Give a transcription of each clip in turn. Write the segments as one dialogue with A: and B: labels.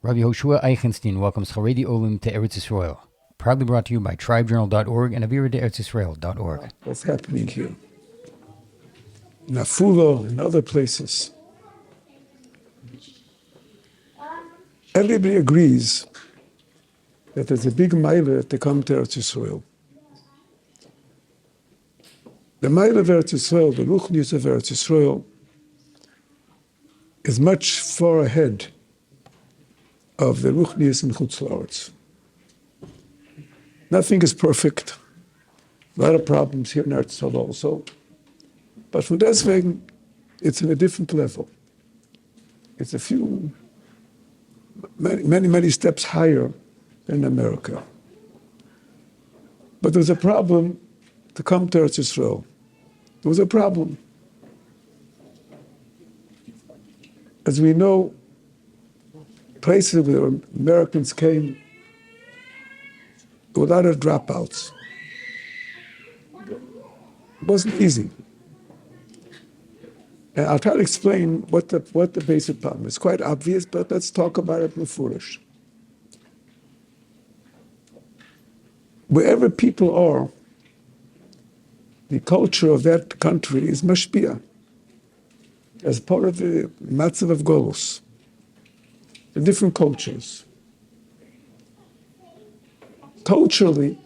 A: Rav Yehoshua Eichenstein welcomes Chareidi Olim to Eretz Yisrael. Proudly brought to you by TribeJournal.org and AviraDeEretzYisrael.org.
B: What's happening here? In Afula and other places. Everybody agrees that there's a big maila to come to Eretz Yisrael. The maila of Eretz Yisrael, the ruchnius of Eretz Yisrael, is much far ahead of the ruchnius in Chutz La'aretz. Nothing is perfect. A lot of problems here in Eretz Yisrael also. But from deswegen, it's in a different level. It's many steps higher than America. But there's a problem to come to Eretz Yisrael. There was a problem. As we know, places where Americans came, there were a lot of dropouts. It wasn't easy. And I'll try to explain what the basic problem is. It's quite obvious, but let's talk about it foolish. Wherever people are, the culture of that country is mashpia, as part of the matzav of Golos. The different cultures. Culturally,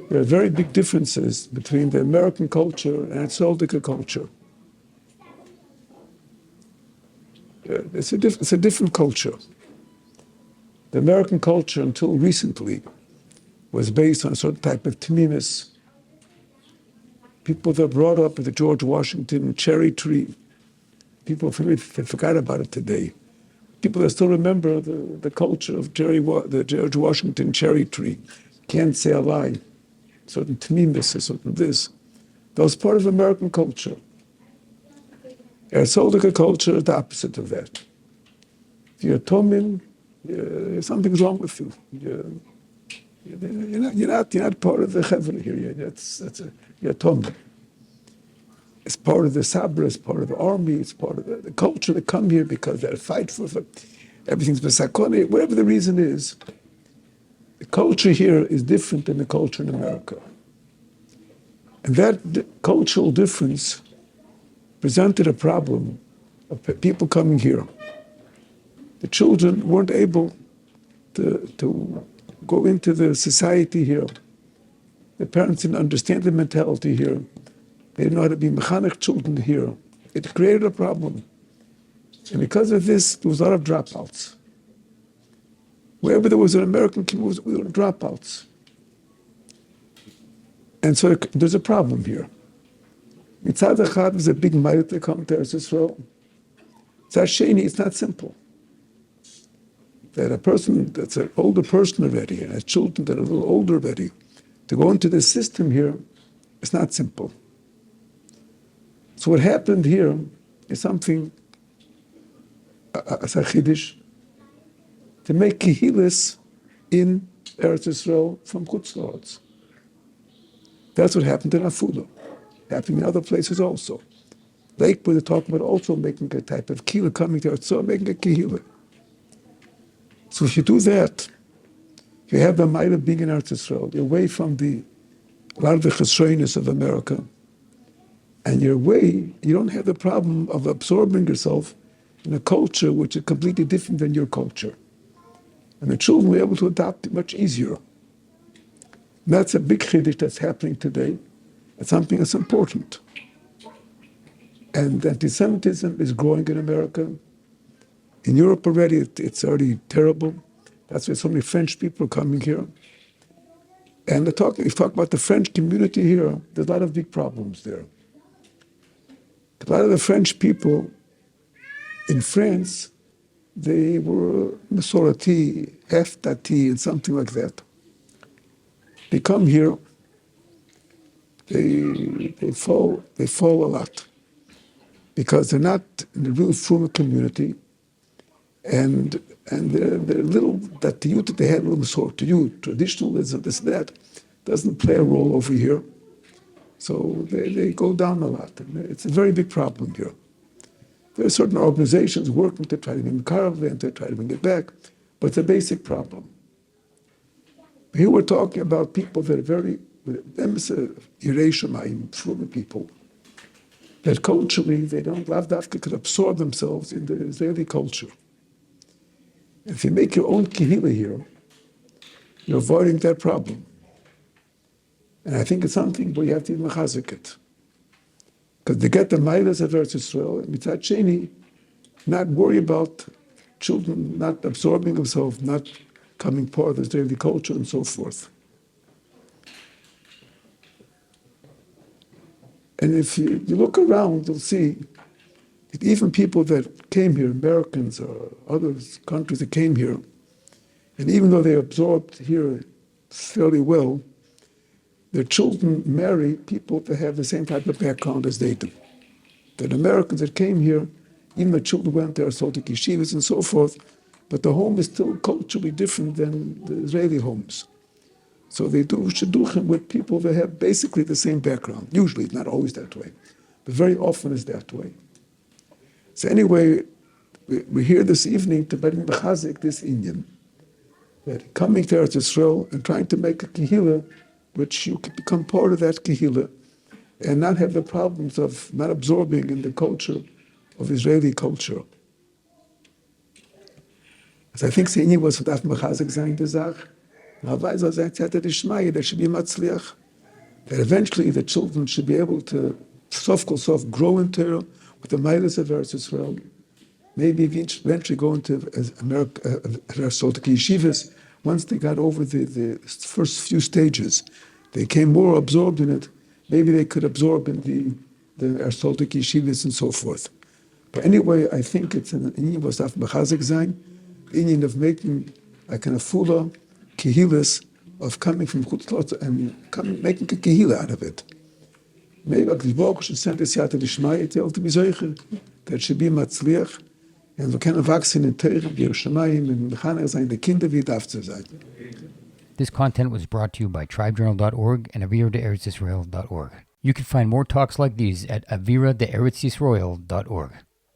B: there are very big differences between the American culture and its Soldica culture. It's a different culture. The American culture, until recently, was based on a certain type of tamimis. People that are brought up with the George Washington cherry tree. People forgot about it today. People that still remember the culture of the George Washington cherry tree. Can't say a lie. Certain tamimis, certain this. That was part of American culture. Soldica culture is the opposite of that. If you're a Tomin, something's wrong with you. You're not part of the Chevra here. You're a Tomin. It's part of the Sabra, it's part of the army, it's part of the culture that come here because they fight for everything's besakone, whatever the reason is. The culture here is different than the culture in America. And that cultural difference presented a problem of people coming here. The children weren't able to go into the society here. The parents didn't understand the mentality here. They didn't know how to be mechanic children here. It created a problem. And because of this, there was a lot of dropouts. Wherever there was an American community, there were dropouts. And so there's a problem here. Mitzad Echad is a big ma'at to come to Eretz Yisrael. Mitzad Sheni, it's not simple. That a person that's an older person already, and has children that are a little older already, to go into the system here, it's not simple. So what happened here is something, as a chiddush, to make kehilas in Eretz Yisrael from Chutz La'aretz. That's what happened in Afula. Happening in other places also. Lakewood, they're talking about also making a type of kehila coming to Eretz Yisrael, making a kehila. So if you do that, you have the might of being in Eretz Yisrael. You're away from a lot of the chesroinus of America. And you're away, you don't have the problem of absorbing yourself in a culture which is completely different than your culture. And the children were able to adopt it much easier. And that's a big chiddush that's happening today. It's something that's important. And anti-Semitism is growing in America. In Europe already, it's already terrible. That's why so many French people are coming here. And if you talk about the French community here, there's a lot of big problems there. A lot of the French people in France, they were Masorati, Heftati, and something like that. They come here, they fall a lot because they're not in the real Fruma community, and they're little, that the youth that they had, little sort to you, traditionalism, this, that, doesn't play a role over here. So they go down a lot. And it's a very big problem here. There are certain organizations working to try to bring Karv and to try to bring it back, but it's a basic problem. Here we're talking about people that are very, Yerei people, that culturally they don't, Lavdavka could absorb themselves in the Israeli culture. If you make your own kehillah here, you're avoiding that problem. And I think it's something where you have to be mechazik it. Because they get the mailas of Eretz Yisrael, and mitzad sheni, not worry about children not absorbing themselves, not becoming part of the Israeli culture, and so forth. And if you look around, you'll see that even people that came here, Americans or other countries that came here, and even though they absorbed here fairly well, their children marry people that have the same type of background as they do. The Americans that came here, even the children went there, sold to yeshivas and so forth, but the home is still culturally different than the Israeli homes. So they do shidduchim with people that have basically the same background. Usually, not always that way, but very often it's that way. So anyway, we're here this evening to bring mechazik this Indian, that coming to Eretz Yisrael and trying to make a kehillah, which you can become part of that kehillah, and not have the problems of not absorbing in the culture of Israeli culture. So I think Seini was daf mechazik zayin de zach. Rabbi that should be matzliach. That eventually the children should be able to sof kol sof grow in Torah with the milas of Eretz Yisrael. Maybe eventually go into yeshivas. Once they got over the first few stages, they came more absorbed in it. Maybe they could absorb in the Arsoltik yeshivas and so forth. But anyway, I think it's an inyan was af mechazik zayin, inyan of making like an afula kehilas of coming from Chutzlot and making a kehila out of it. Maybe the Baruch should send us yata d'shmaya to be zeicher that should be matzliach. And wir können wachsen in Teure, Yerushalayim, und wir können sein, die Kinder wie darf zu sein.
A: This content was brought to you by tribejournal.org and aviradeeretzisrael.org. You can find more talks like these at aviradeeretzisrael.org.